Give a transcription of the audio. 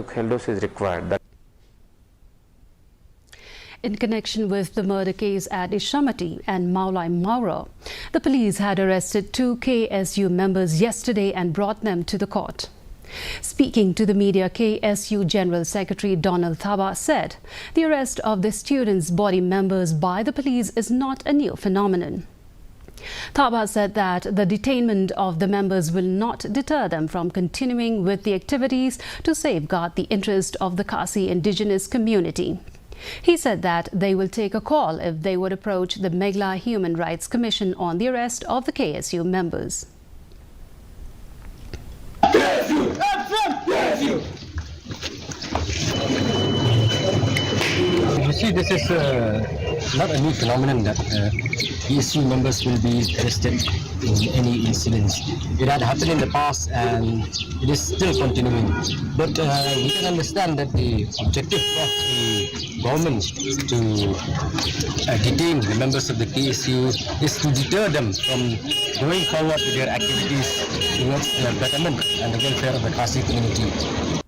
dose is required. In connection with the murder case at Ishamati and Maulai Maura, the police had arrested 2 KSU members yesterday and brought them to the court. Speaking to the media, KSU General Secretary Donald Thabah said the arrest of the students' body members by the police is not a new phenomenon. Thabah said that the detainment of the members will not deter them from continuing with the activities to safeguard the interest of the Khasi indigenous community. He said that they will take a call if they would approach the Meghla Human Rights Commission on the arrest of the KSU members. You see, this is not a new phenomenon that PSU members will be arrested in any incidents. It had happened in the past and it is still continuing. But we can understand that the objective of the government to detain the members of the PSU is to deter them from going forward with their activities towards the betterment and the welfare of the Khasi community.